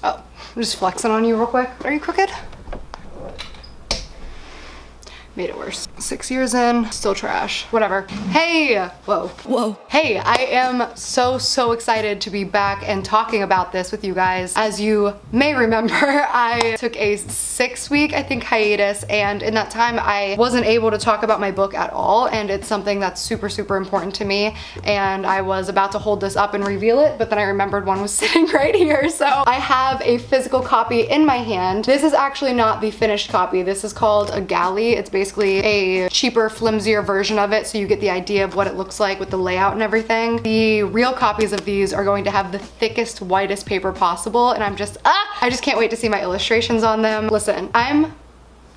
Oh, I'm just flexing on you real quick. Are you crooked? Made it worse. 6 years in, still trash. Whatever. Hey! Whoa. Hey, I am so excited to be back and talking about this with you guys. As you may remember, I took a 6-week, I think, hiatus, and in that time I wasn't able to talk about my book at all, and it's something that's super important to me, and I was about to hold this up and reveal it, but then I remembered one was sitting right here, so I have a physical copy in my hand. This is actually not the finished copy. This is called a galley. It's basically a cheaper, flimsier version of it, so you get the idea of what it looks like with the layout and everything. The real copies of these are going to have the thickest, whitest paper possible, and I just can't wait to see my illustrations on them. Listen, I'm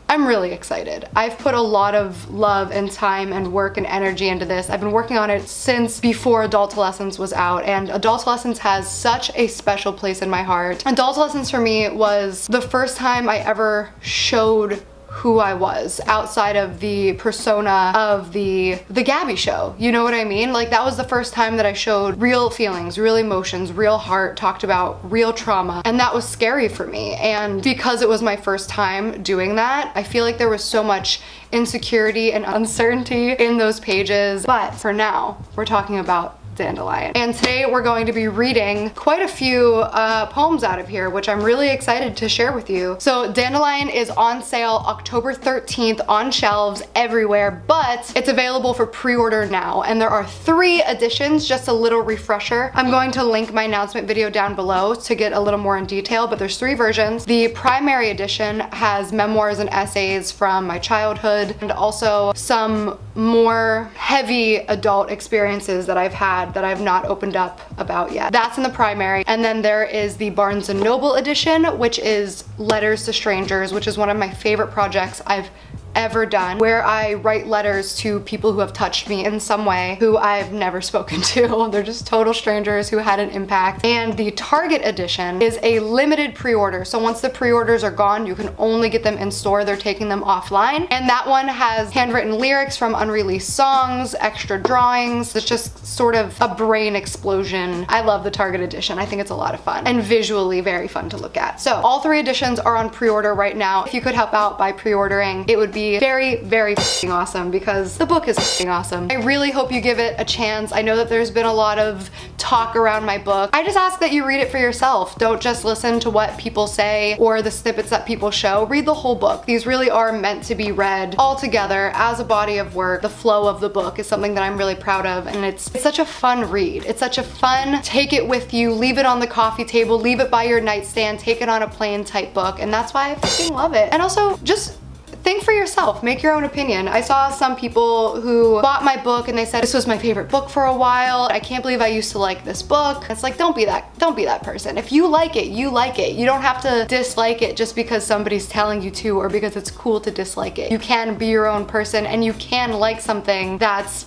really excited. I've put a lot of love and time and work and energy into this. I've been working on it since before Adultolescence was out, and Adultolescence has such a special place in my heart. Adultolescence for me was the first time I ever showed who I was outside of the persona of the Gabby show. You know what I mean? Like, that was the first time that I showed real feelings, real emotions, real heart, talked about real trauma, and that was scary for me. And because it was my first time doing that, I feel like there was so much insecurity and uncertainty in those pages. But for now, we're talking about Dandelion. And today we're going to be reading quite a few poems out of here, which I'm really excited to share with you. So Dandelion is on sale October 13th on shelves everywhere, but it's available for pre-order now. And there are 3 editions, just a little refresher. I'm going to link my announcement video down below to get a little more in detail, but there's 3 versions. The primary edition has memoirs and essays from my childhood, and also some more heavy adult experiences that I've had that I've not opened up about yet. That's in the primary. And then there is the Barnes & Noble edition, which is Letters to Strangers, which is one of my favorite projects I've ever done, where I write letters to people who have touched me in some way, who I've never spoken to. They're just total strangers who had an impact. And the Target edition is a limited pre-order. So once the pre-orders are gone, you can only get them in store. They're taking them offline. And that one has handwritten lyrics from unreleased songs, extra drawings. It's just sort of a brain explosion. I love the Target edition. I think it's a lot of fun and visually very fun to look at. So all 3 editions are on pre-order right now. If you could help out by pre-ordering, it would be very f***ing awesome, because the book is f***ing awesome. I really hope you give it a chance. I know that there's been a lot of talk around my book. I just ask that you read it for yourself. Don't just listen to what people say or the snippets that people show. Read the whole book. These really are meant to be read all together as a body of work. The flow of the book is something that I'm really proud of, and it's such a fun read. It's such a fun, take it with you, leave it on the coffee table, leave it by your nightstand, take it on a plane type book, and that's why I f***ing love it. And also, just think for yourself, make your own opinion. I saw some people who bought my book and they said, this was my favorite book for a while. I can't believe I used to like this book. It's like, don't be that person. If you like it, you like it. You don't have to dislike it just because somebody's telling you to, or because it's cool to dislike it. You can be your own person, and you can like something that's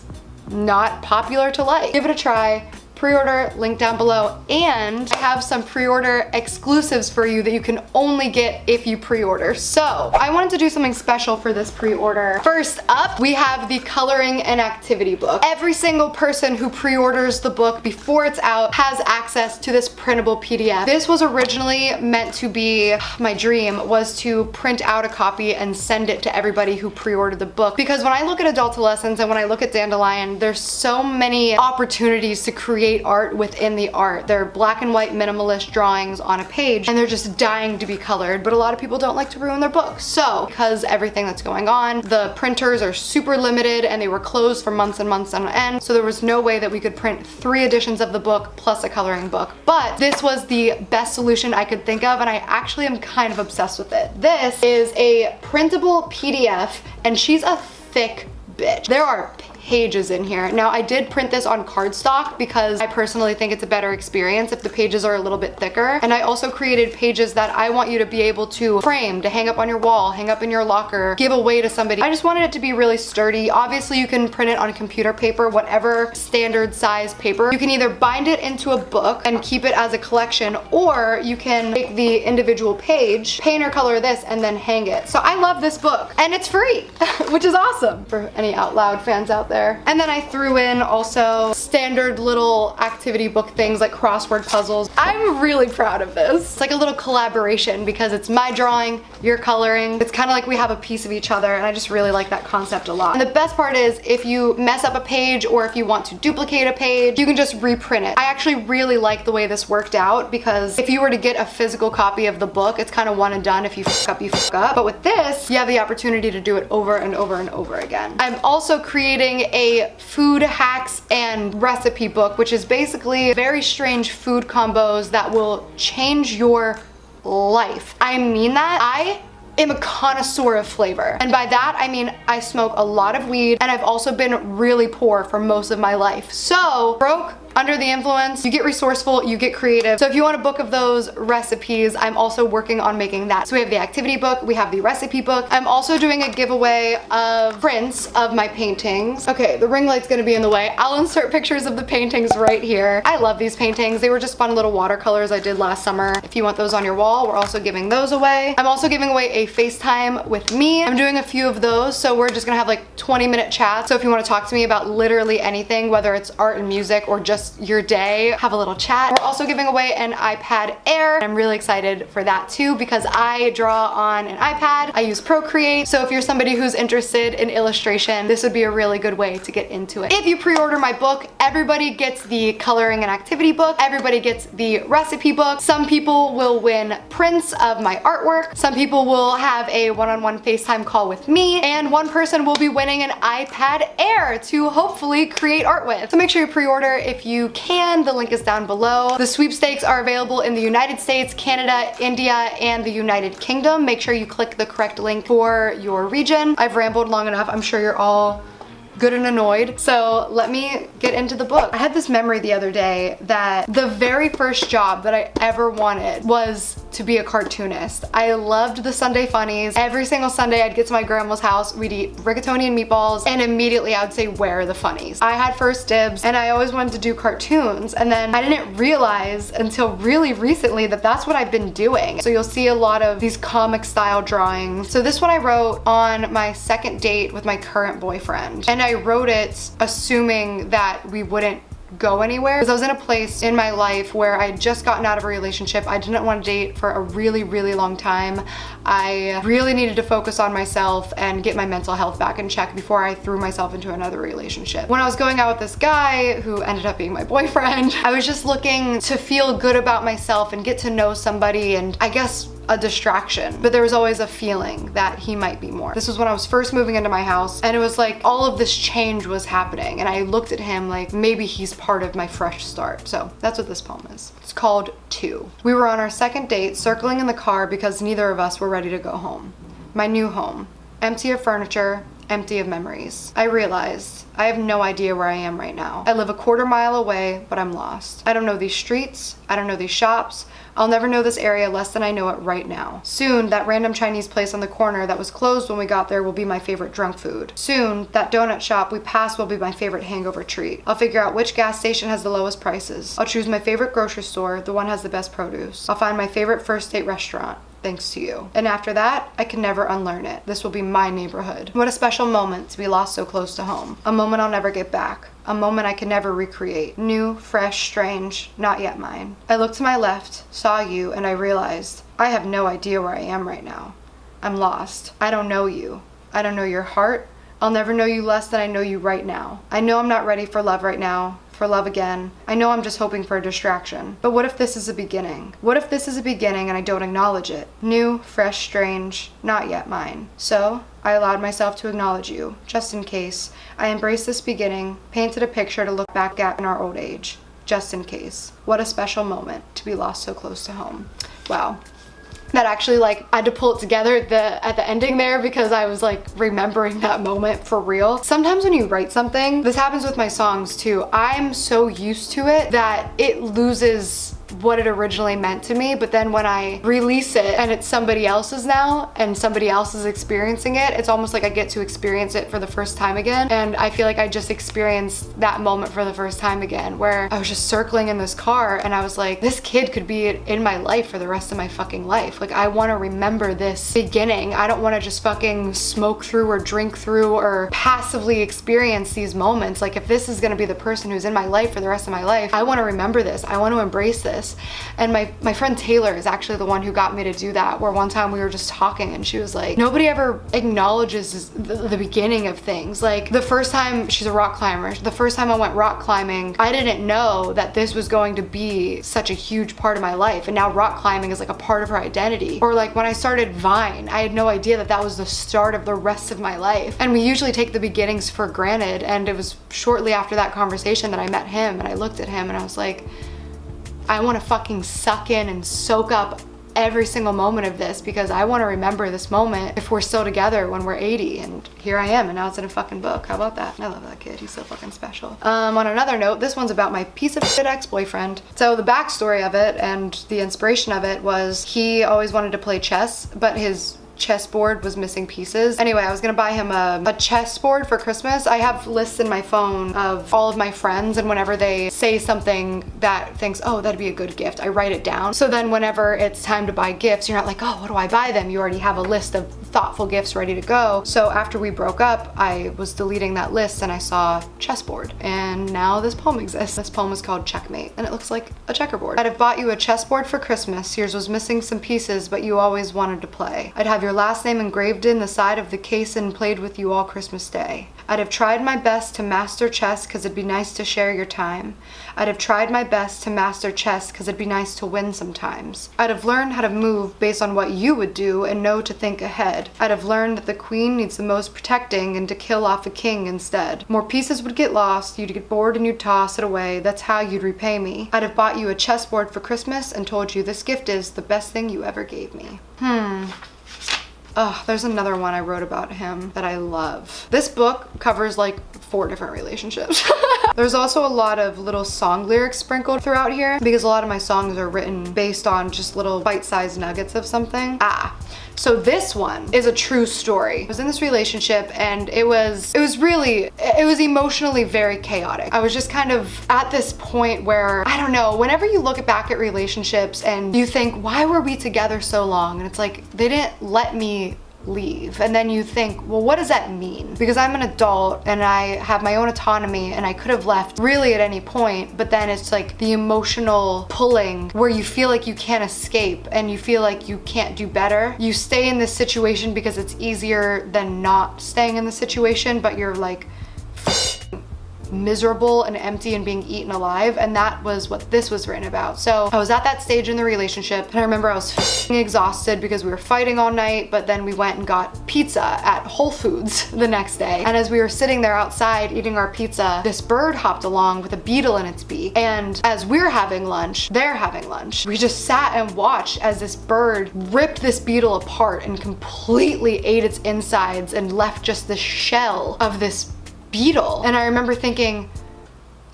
not popular to like. Give it a try. Pre-order, link down below, and I have some pre-order exclusives for you that you can only get if you pre-order. So I wanted to do something special for this pre-order. First up, we have the coloring and activity book. Every single person who pre-orders the book before it's out has access to this printable PDF. This was originally meant to be, my dream was to print out a copy and send it to everybody who pre-ordered the book, because when I look at Adultolescence and when I look at Dandelion, there's so many opportunities to create art within the art. They're black and white minimalist drawings on a page, and they're just dying to be colored, but a lot of people don't like to ruin their books. So because everything that's going on, the printers are super limited and they were closed for months and months on end, so there was no way that we could print 3 editions of the book plus a coloring book. But this was the best solution I could think of, and I actually am kind of obsessed with it. This is a printable PDF, and she's a thick bitch. There are pages in here. Now, I did print this on cardstock because I personally think it's a better experience if the pages are a little bit thicker. And I also created pages that I want you to be able to frame, to hang up on your wall, hang up in your locker, give away to somebody. I just wanted it to be really sturdy. Obviously, you can print it on computer paper, whatever standard size paper. You can either bind it into a book and keep it as a collection, or you can take the individual page, paint or color this, and then hang it. So I love this book, and it's free, which is awesome for any Out Loud fans out there. there. And then I threw in also standard little activity book things like crossword puzzles. I'm really proud of this. It's like a little collaboration because it's my drawing, you're coloring. It's kind of like we have a piece of each other, and I just really like that concept a lot. And the best part is if you mess up a page or if you want to duplicate a page, you can just reprint it. I actually really like the way this worked out because if you were to get a physical copy of the book, it's kind of one and done. If you fuck up, you fuck up. But with this, you have the opportunity to do it over and over and over again. I'm also creating a food hacks and recipe book, which is basically very strange food combos that will change your life. I mean that. I am a connoisseur of flavor. And by that, I mean I smoke a lot of weed and I've also been really poor for most of my life. So, broke, under the influence, you get resourceful, you get creative. So if you want a book of those recipes, I'm also working on making that. So we have the activity book, we have the recipe book. I'm also doing a giveaway of prints of my paintings. Okay, the ring light's gonna be in the way. I'll insert pictures of the paintings right here. I love these paintings. They were just fun little watercolors I did last summer. If you want those on your wall, we're also giving those away. I'm also giving away a FaceTime with me. I'm doing a few of those, so we're just gonna have like 20-minute chats. So if you wanna talk to me about literally anything, whether it's art and music or just your day, have a little chat. We're also giving away an iPad Air. I'm really excited for that too because I draw on an iPad. I use Procreate. So if you're somebody who's interested in illustration, this would be a really good way to get into it. If you pre-order my book, everybody gets the coloring and activity book. Everybody gets the recipe book. Some people will win prints of my artwork. Some people will have a one-on-one FaceTime call with me, and one person will be winning an iPad Air to hopefully create art with. So make sure you pre-order if you can. The link is down below. The sweepstakes are available in the United States, Canada, India, and the United Kingdom. Make sure you click the correct link for your region. I've rambled long enough. I'm sure you're all good and annoyed. So let me get into the book. I had this memory the other day that the very first job that I ever wanted was to be a cartoonist. I loved the Sunday funnies. Every single Sunday I'd get to my grandma's house, we'd eat rigatoni and meatballs, and immediately I would say, where are the funnies? I had first dibs and I always wanted to do cartoons, and then I didn't realize until really recently that that's what I've been doing. So you'll see a lot of these comic style drawings. So this one I wrote on my second date with my current boyfriend, and I wrote it assuming that we wouldn't go anywhere because I was in a place in my life where I had just gotten out of a relationship. I didn't want to date for a really, really long time. I really needed to focus on myself and get my mental health back in check before I threw myself into another relationship. When I was going out with this guy who ended up being my boyfriend, I was just looking to feel good about myself and get to know somebody, and I guess a distraction, but there was always a feeling that he might be more. This was when I was first moving into my house, and it was like all of this change was happening, and I looked at him like maybe he's part of my fresh start. So that's what this poem is. It's called 2. We were on our second date, circling in the car because neither of us were ready to go home. My new home, empty of furniture, empty of memories. I realized I have no idea where I am right now. I live a quarter mile away, but I'm lost. I don't know these streets. I don't know these shops. I'll never know this area less than I know it right now. Soon, that random Chinese place on the corner that was closed when we got there will be my favorite drunk food. Soon, that donut shop we passed will be my favorite hangover treat. I'll figure out which gas station has the lowest prices. I'll choose my favorite grocery store, the one has the best produce. I'll find my favorite first date restaurant. Thanks to you. And after that, I can never unlearn it. This will be my neighborhood. What a special moment to be lost so close to home. A moment I'll never get back. A moment I can never recreate. New, fresh, strange, not yet mine. I looked to my left, saw you, and I realized I have no idea where I am right now. I'm lost. I don't know you. I don't know your heart. I'll never know you less than I know you right now. I know I'm not ready for love right now. For love again. I know I'm just hoping for a distraction. But what if this is a beginning? What if this is a beginning and I don't acknowledge it? New, fresh, strange, not yet mine. So, I allowed myself to acknowledge you, just in case. I embraced this beginning, painted a picture to look back at in our old age, just in case. What a special moment to be lost so close to home. Wow. That actually, like, I had to pull it together at the ending there because I was like remembering that moment for real. Sometimes when you write something, this happens with my songs too, I'm so used to it that it loses what it originally meant to me, but then when I release it and it's somebody else's now and somebody else is experiencing it, it's almost like I get to experience it for the first time again. And I feel like I just experienced that moment for the first time again, where I was just circling in this car and I was like, this kid could be in my life for the rest of my fucking life. Like, I want to remember this beginning. I don't want to just fucking smoke through or drink through or passively experience these moments. Like, if this is going to be the person who's in my life for the rest of my life, I want to remember this. I want to embrace this. And my friend Taylor is actually the one who got me to do that, where one time we were just talking and she was like, nobody ever acknowledges the beginning of things. Like, the first time, she's a rock climber, the first time I went rock climbing, I didn't know that this was going to be such a huge part of my life, and now rock climbing is like a part of her identity. Or like when I started Vine, I had no idea that that was the start of the rest of my life. And we usually take the beginnings for granted, and it was shortly after that conversation that I met him and I looked at him and I was like, I want to fucking suck in and soak up every single moment of this, because I want to remember this moment if we're still together when we're 80. And here I am, and now it's in a fucking book. How about that? I love that kid. He's so fucking special. On another note, this one's about my piece of shit ex-boyfriend. So the backstory of it and the inspiration of it was he always wanted to play chess, but his chessboard was missing pieces. Anyway, I was gonna buy him a chessboard for Christmas. I have lists in my phone of all of my friends, and whenever they say something that thinks, oh, that'd be a good gift, I write it down. So then whenever it's time to buy gifts, you're not like, oh, what do I buy them? You already have a list of thoughtful gifts ready to go. So after we broke up, I was deleting that list and I saw chessboard, and now this poem exists. This poem is called Checkmate, and it looks like a checkerboard. I'd have bought you a chessboard for Christmas. Yours was missing some pieces, but you always wanted to play. I'd have your last name engraved in the side of the case and played with you all Christmas Day. I'd have tried my best to master chess, cause it'd be nice to share your time. I'd have tried my best to master chess, cause it'd be nice to win sometimes. I'd have learned how to move based on what you would do and know to think ahead. I'd have learned that the queen needs the most protecting and to kill off a king instead. More pieces would get lost, you'd get bored and you'd toss it away. That's how you'd repay me. I'd have bought you a chessboard for Christmas and told you this gift is the best thing you ever gave me. Oh, there's another one I wrote about him that I love. This book covers like 4 different relationships. There's also a lot of little song lyrics sprinkled throughout here, because a lot of my songs are written based on just little bite-sized nuggets of something. So this one is a true story. I was in this relationship and it was emotionally very chaotic. I was just kind of at this point where, I don't know, whenever you look back at relationships and you think, why were we together so long? And it's like, they didn't let me leave. And then you think, well, what does that mean? Because I'm an adult and I have my own autonomy and I could have left really at any point, but then it's like the emotional pulling where you feel like you can't escape and you feel like you can't do better. You stay in this situation because it's easier than not staying in the situation, but you're like miserable and empty and being eaten alive, and that was what this was written about. So I was at that stage in the relationship, and I remember I was exhausted because we were fighting all night, but then we went and got pizza at Whole Foods the next day, and as we were sitting there outside eating our pizza, this bird hopped along with a beetle in its beak, and as we're having lunch, they're having lunch. We just sat and watched as this bird ripped this beetle apart and completely ate its insides and left just the shell of this beetle. And I remember thinking,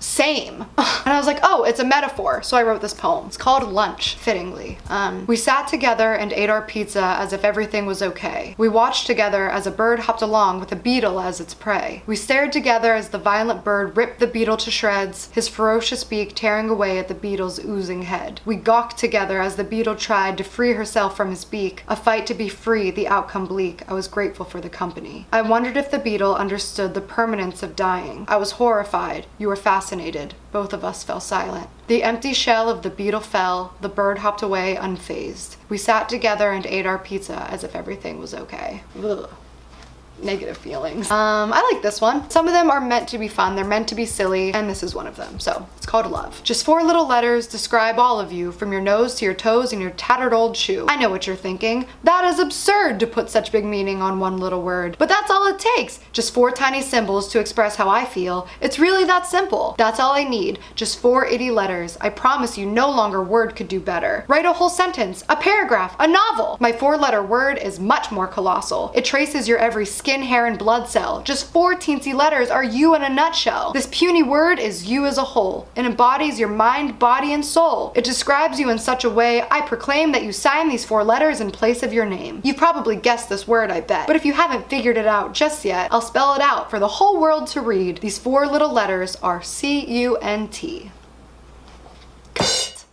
same. And I was like, oh, it's a metaphor. So I wrote this poem. It's called Lunch, fittingly. We sat together and ate our pizza as if everything was okay. We watched together as a bird hopped along with a beetle as its prey. We stared together as the violent bird ripped the beetle to shreds, his ferocious beak tearing away at the beetle's oozing head. We gawked together as the beetle tried to free herself from his beak, a fight to be free, the outcome bleak. I was grateful for the company. I wondered if the beetle understood the permanence of dying. I was horrified. You were fascinated. Both of us fell silent. The empty shell of the beetle fell. The bird hopped away unfazed. We sat together and ate our pizza as if everything was okay. Ugh. Negative feelings. I like this one. Some of them are meant to be fun, they're meant to be silly, and this is one of them. So it's called Love. Just 4 little letters describe all of you, from your nose to your toes and your tattered old shoe. I know what you're thinking. That is absurd to put such big meaning on one little word. But that's all it takes. Just 4 tiny symbols to express how I feel. It's really that simple. That's all I need. Just 4 itty letters. I promise you no longer word could do better. Write a whole sentence, a paragraph, a novel. My 4-letter word is much more colossal. It traces your every skin skin, hair, and blood cell. Just 4 teensy letters are you in a nutshell. This puny word is you as a whole. It embodies your mind, body, and soul. It describes you in such a way, I proclaim that you sign these 4 letters in place of your name. You've probably guessed this word, I bet. But if you haven't figured it out just yet, I'll spell it out for the whole world to read. These 4 little letters are C-U-N-T.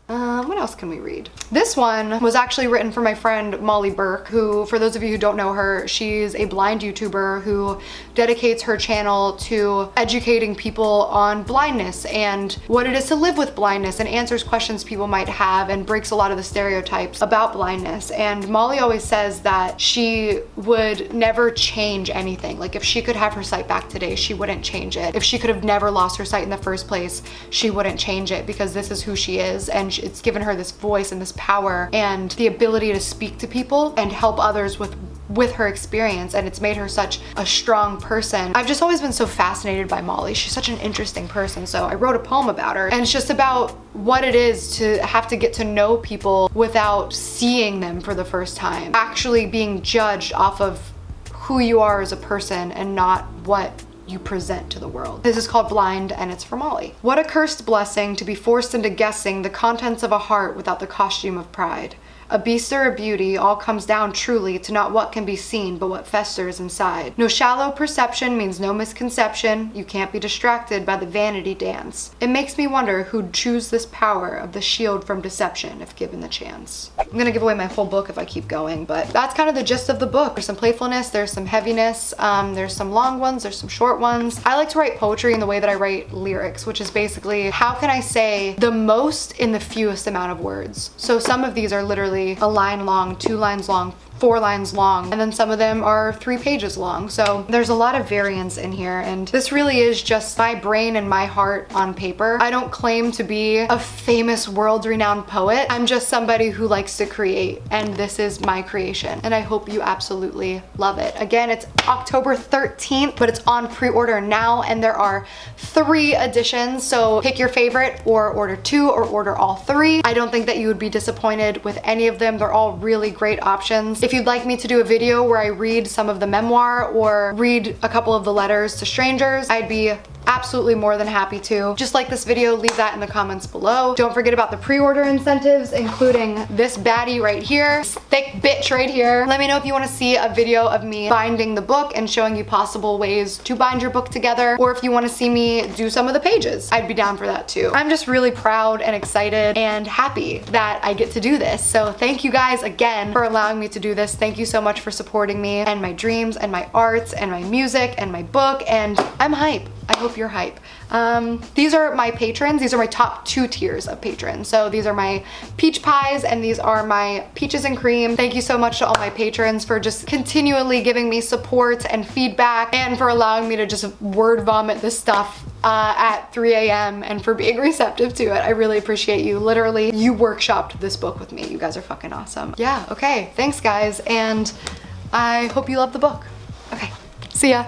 What else can we read? This one was actually written for my friend Molly Burke, who, for those of you who don't know her, she's a blind YouTuber who dedicates her channel to educating people on blindness and what it is to live with blindness, and answers questions people might have and breaks a lot of the stereotypes about blindness. And Molly always says that she would never change anything. Like, if she could have her sight back today, she wouldn't change it. If she could have never lost her sight in the first place, she wouldn't change it, because this is who she is, and it's given her this voice and this power and the ability to speak to people and help others with her experience, and it's made her such a strong person. I've just always been so fascinated by Molly. She's such an interesting person, so I wrote a poem about her, and it's just about what it is to have to get to know people without seeing them for the first time, actually being judged off of who you are as a person and not what you present to the world. This is called Blind, and it's for Molly. What a cursed blessing to be forced into guessing the contents of a heart without the costume of pride. A beast or a beauty, all comes down truly to not what can be seen, but what festers inside. No shallow perception means no misconception. You can't be distracted by the vanity dance. It makes me wonder who'd choose this power of the shield from deception if given the chance. I'm gonna give away my whole book if I keep going, but that's kind of the gist of the book. There's some playfulness, there's some heaviness, there's some long ones, there's some short ones. I like to write poetry in the way that I write lyrics, which is basically, how can I say the most in the fewest amount of words? So some of these are literally a line long, 2 lines long, 4 lines long, and then some of them are 3 pages long. So there's a lot of variance in here, and this really is just my brain and my heart on paper. I don't claim to be a famous world-renowned poet. I'm just somebody who likes to create, and this is my creation, and I hope you absolutely love it. Again, it's October 13th, but it's on pre-order now, and there are 3 editions, so pick your favorite, or order 2, or order all 3. I don't think that you would be disappointed with any of them. They're all really great options. If you'd like me to do a video where I read some of the memoir or read a couple of the letters to strangers, I'd be absolutely more than happy to. Just like this video, leave that in the comments below. Don't forget about the pre-order incentives, including this baddie right here, this thick bitch right here. Let me know if you want to see a video of me binding the book and showing you possible ways to bind your book together, or if you want to see me do some of the pages. I'd be down for that too. I'm just really proud and excited and happy that I get to do this. So thank you guys again for allowing me to do this. Thank you so much for supporting me and my dreams and my arts and my music and my book, and I'm hype. I hope you're hype. These are my patrons. These are my top 2 tiers of patrons. So these are my peach pies, and these are my peaches and cream. Thank you so much to all my patrons for just continually giving me support and feedback, and for allowing me to just word vomit this stuff at 3 a.m. and for being receptive to it. I really appreciate you. Literally, you workshopped this book with me. You guys are fucking awesome. Yeah, okay. Thanks guys, and I hope you love the book. Okay, see ya.